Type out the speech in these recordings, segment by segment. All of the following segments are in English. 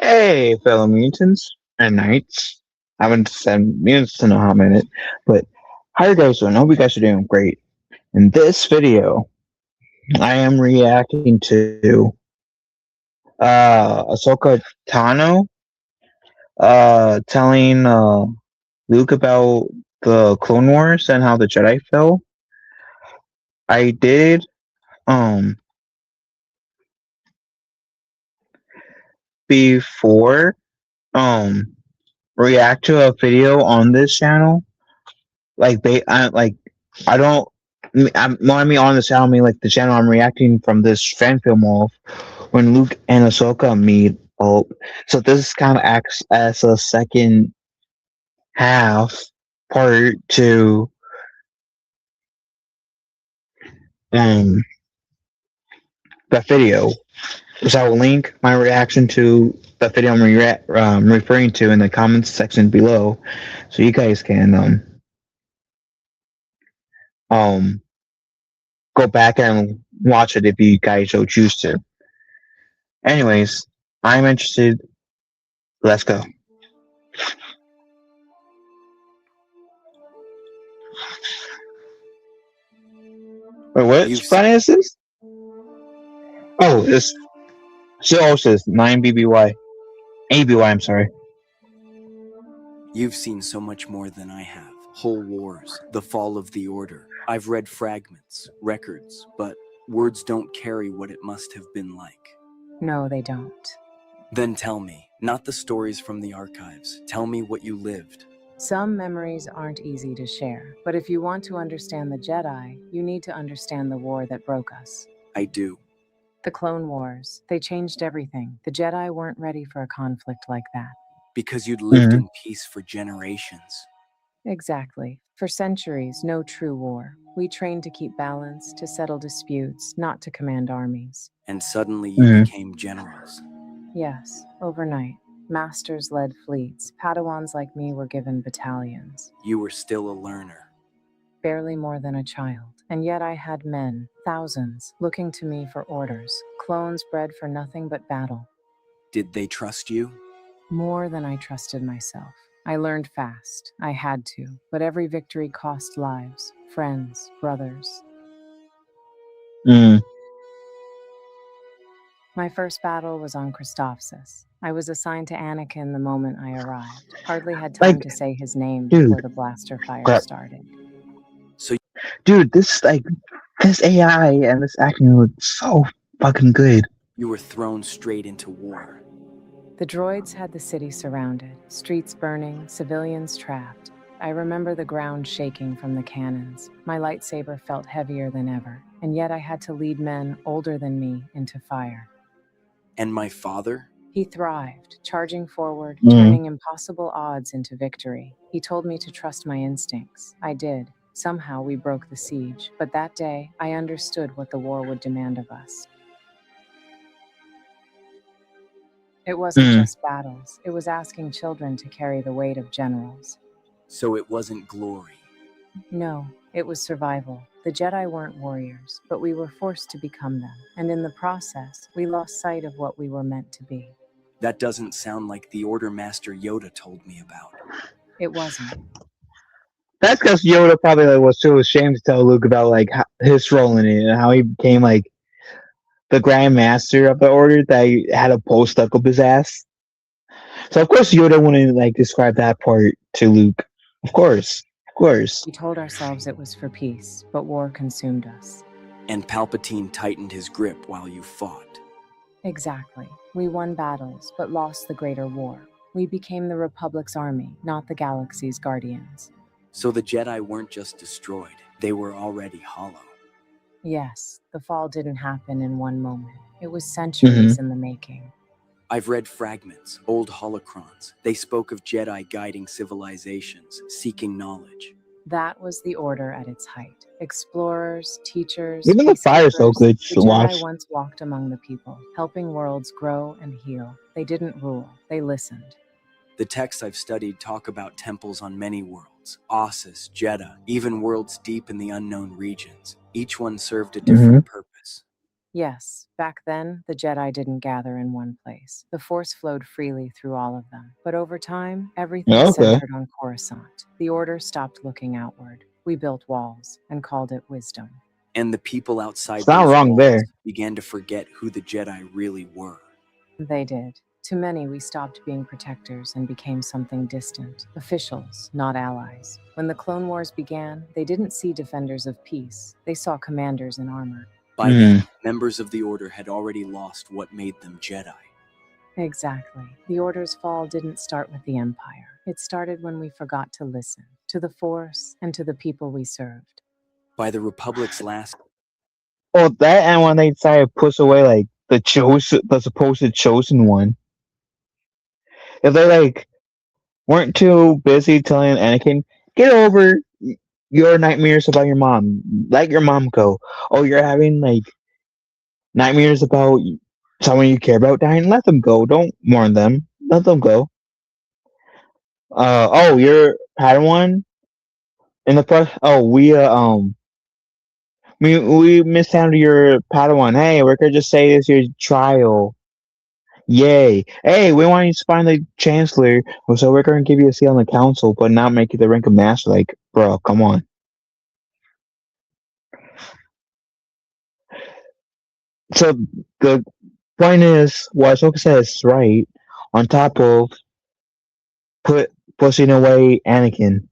Hey, fellow mutants and knights. I haven't said mutants in a hot minute, but how you guys doing? I hope you guys are doing great. In this video, I am reacting to Ahsoka Tano telling Luke about the Clone Wars and how the Jedi fell. I did um before um react to a video on this channel. I don't. I mean on the channel, I mean like the channel I'm reacting from this fan film of when Luke and Ahsoka meet up. So this kind of acts as a second half part to um that video. So I will link my reaction to the video I'm referring to in the comments section below, so you guys can um go back and watch it if you guys so choose to. Anyways, I'm interested. Let's go. Wait, You've which planet is this? Oh, this. She also says 9 BBY. ABY, I'm sorry. you've seen so much more than I have. Whole wars, the fall of the Order. I've read fragments, records, but words don't carry what it must have been like. No, they don't. Then tell me, not the stories from the archives. Tell me what you lived. Some memories aren't easy to share, but if you want to understand the Jedi, you need to understand the war that broke us. I do. The Clone Wars, they changed everything. The Jedi weren't ready for a conflict like that. Because you'd lived in peace for generations. Exactly. For centuries, no true war. We trained to keep balance, to settle disputes, not to command armies. And suddenly you became generals. Yes, overnight. Masters led fleets. Padawans like me were given battalions. You were still a learner. Barely more than a child. And yet I had men, thousands, looking to me for orders. Clones bred for nothing but battle. Did they trust you? More than I trusted myself. I learned fast. I had to. But every victory cost lives, friends, brothers. My first battle was on Christophsis. I was assigned to Anakin the moment I arrived. Hardly had time to say his name before the blaster fire started. So, dude, this AI and this acting look so fucking good. You were thrown straight into war. The droids had the city surrounded, streets burning, civilians trapped. I remember the ground shaking from the cannons. My lightsaber felt heavier than ever, and yet I had to lead men older than me into fire. And my father? He thrived, charging forward, turning impossible odds into victory. He told me to trust my instincts. I did. Somehow we broke the siege, but that day I understood what the war would demand of us. It wasn't just battles. It was asking children to carry the weight of generals. So it wasn't glory. No, it was survival. The Jedi weren't warriors, but we were forced to become them. And in the process, we lost sight of what we were meant to be. That doesn't sound like the Order Master Yoda told me about. It wasn't. That's because Yoda probably was too ashamed to tell Luke about his role in it and how he became the Grand Master of the Order that he had a pole stuck up his ass. So of course Yoda wouldn't describe that part to Luke. Of course. We told ourselves it was for peace, but war consumed us. And Palpatine tightened his grip while you fought. Exactly. We won battles, but lost the greater war. We became the Republic's army, not the galaxy's guardians. So the Jedi weren't just destroyed, they were already hollow. Yes, the fall didn't happen in one moment. It was centuries in the making. I've read fragments, old holocrons. They spoke of Jedi guiding civilizations, seeking knowledge. That was the Order at its height. Explorers, teachers, even the fire is so good to watch. The Jedi once walked among the people, helping worlds grow and heal. They didn't rule, they listened. The texts I've studied talk about temples on many worlds, Ossus, Jeddah, even worlds deep in the unknown regions. Each one served a different purpose. Yes, back then, the Jedi didn't gather in one place. The Force flowed freely through all of them. But over time, everything Okay. centered on Coruscant. The Order stopped looking outward. We built walls and called it wisdom. And the people outside It's not those wrong walls there. began to forget who the Jedi really were. They did. To many, we stopped being protectors and became something distant. Officials, not allies. When the Clone Wars began, they didn't see defenders of peace. They saw commanders in armor. By then, members of the Order had already lost what made them Jedi. Exactly. The Order's fall didn't start with the Empire. It started when we forgot to listen to the Force and to the people we served. By the Republic's last Well, that and when they decided to push away like the supposed chosen one. If they like weren't too busy telling Anakin, get over your nightmares about your mom. Let your mom go. Oh, you're having like nightmares about someone you care about dying. Let them go. Don't mourn them. Let them go. Oh, you're Padawan in the press. Oh, we mishandled your Padawan. Hey, we could just say it's your trial. Yay! Hey, we want you to find the Chancellor, so we're going to give you a seat on the council, but not make you the rank of master. Like, bro, come on. So the point is, what Ahsoka says, right? On top of pushing away Anakin,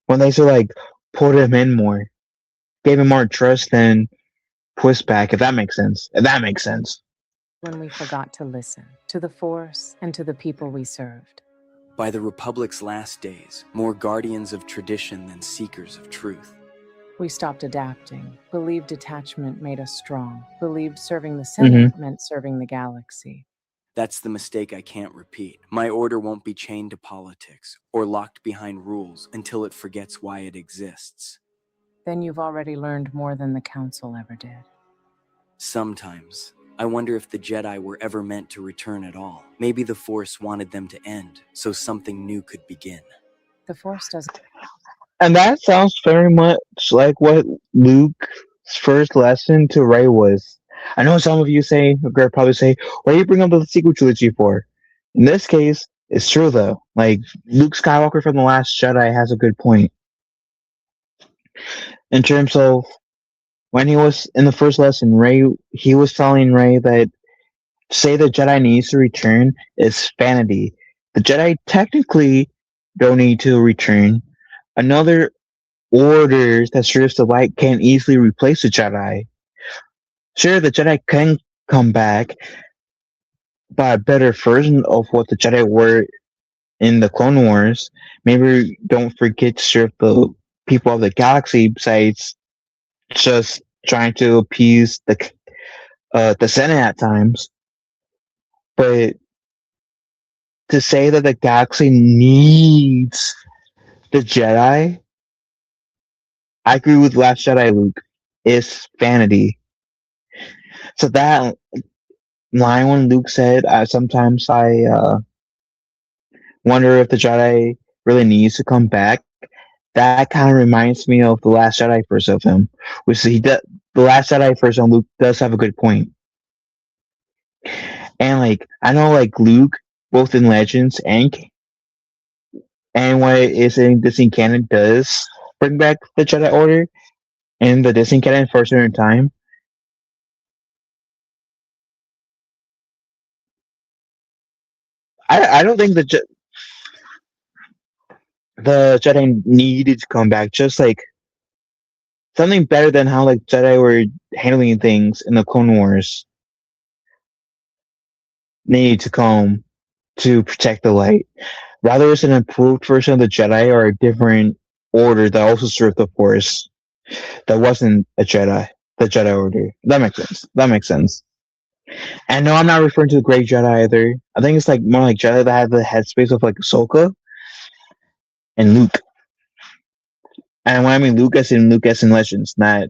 when they should like put him in more, gave him more trust than pushback. If that makes sense. If that makes sense. When we forgot to listen to the Force and to the people we served. By the Republic's last days, more guardians of tradition than seekers of truth. We stopped adapting, believed detachment made us strong, believed serving the Senate meant serving the galaxy. That's the mistake I can't repeat. My order won't be chained to politics or locked behind rules until it forgets why it exists. Then you've already learned more than the Council ever did. Sometimes, I wonder if the Jedi were ever meant to return at all. Maybe the Force wanted them to end, so something new could begin. The Force doesn't. And that sounds very much like what Luke's first lesson to Rey was. I know some of you say, or probably say, what do you bring up the sequel trilogy for? In this case, it's true though. Like, Luke Skywalker from The Last Jedi has a good point. In terms of when he was in the first lesson, he was telling Rey that to say the Jedi needs to return is vanity. The Jedi technically don't need to return. Another order that serves the light can't easily replace the Jedi. Sure, the Jedi can come back by a better version of what the Jedi were in the Clone Wars. Maybe don't forget to serve the people of the galaxy besides just trying to appease the Senate at times. But to say that the galaxy needs the Jedi, I agree with Last Jedi, Luke. Is vanity. So that line when Luke said, "Sometimes I wonder if the Jedi really needs to come back." That kind of reminds me of the Last Jedi verse of him, which the Last Jedi verse on Luke does have a good point. And like I know, like Luke, both in Legends and what is in Disney canon, does bring back the Jedi Order in the Disney canon for a certain time. I don't think the Jedi needed to come back. Just like something better than how like Jedi were handling things in the Clone Wars needed to come to protect the light. Rather, it's an improved version of the Jedi or a different order that also served the Force that wasn't a Jedi, the Jedi Order. That makes sense. That makes sense. And no, I'm not referring to the Great Jedi either. I think it's like more like Jedi that had the headspace of like Ahsoka and Luke. And when I mean Lucas in Legends, not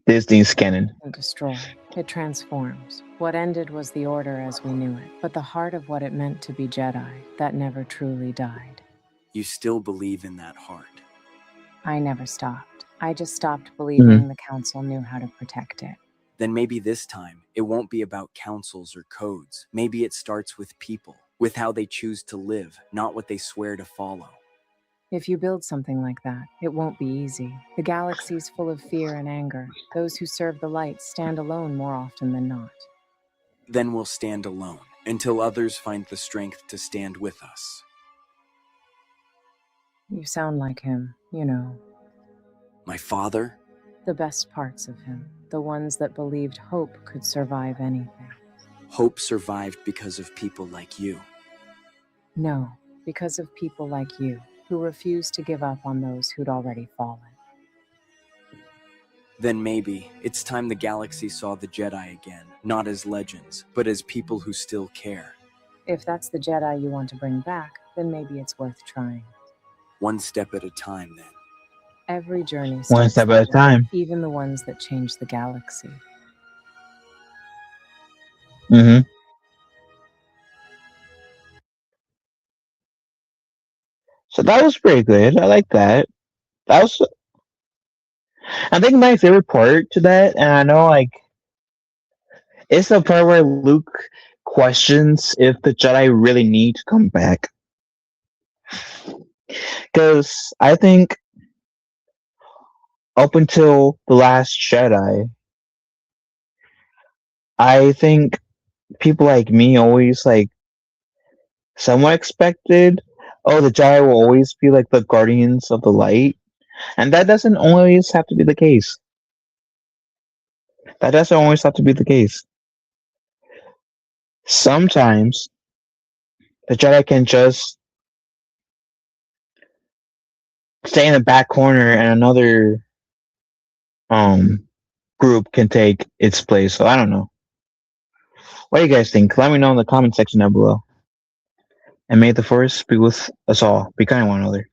Disney's canon. Destroy. It transforms. What ended was the Order as we knew it, but the heart of what it meant to be Jedi, that never truly died. You still believe in that heart. I never stopped. I just stopped believing the Council knew how to protect it. Then maybe this time, it won't be about councils or codes. Maybe it starts with people, with how they choose to live, not what they swear to follow. If you build something like that, it won't be easy. The galaxy's full of fear and anger. Those who serve the light stand alone more often than not. Then we'll stand alone, until others find the strength to stand with us. You sound like him, you know. My father? The best parts of him, the ones that believed hope could survive anything. Hope survived because of people like you. No, because of people like you, who refused to give up on those who'd already fallen. Then maybe it's time the galaxy saw the Jedi again, not as legends, but as people who still care. If that's the Jedi you want to bring back, then maybe it's worth trying. One step at a time, then. Every journey One starts step at a that way, time. even the ones that change the galaxy. Mm-hmm. So that was pretty good. I like that. That was, I think, my favorite part to that, and I know, like, it's the part where Luke questions if the Jedi really need to come back. Because I think up until The Last Jedi, I think people like me always, like, somewhat expected, oh, the Jedi will always be like the guardians of the light. And that doesn't always have to be the case. That doesn't always have to be the case. Sometimes the Jedi can just stay in the back corner and another group can take its place. So I don't know. What do you guys think? Let me know in the comment section down below. And may the force be with us all. Be kind to one another.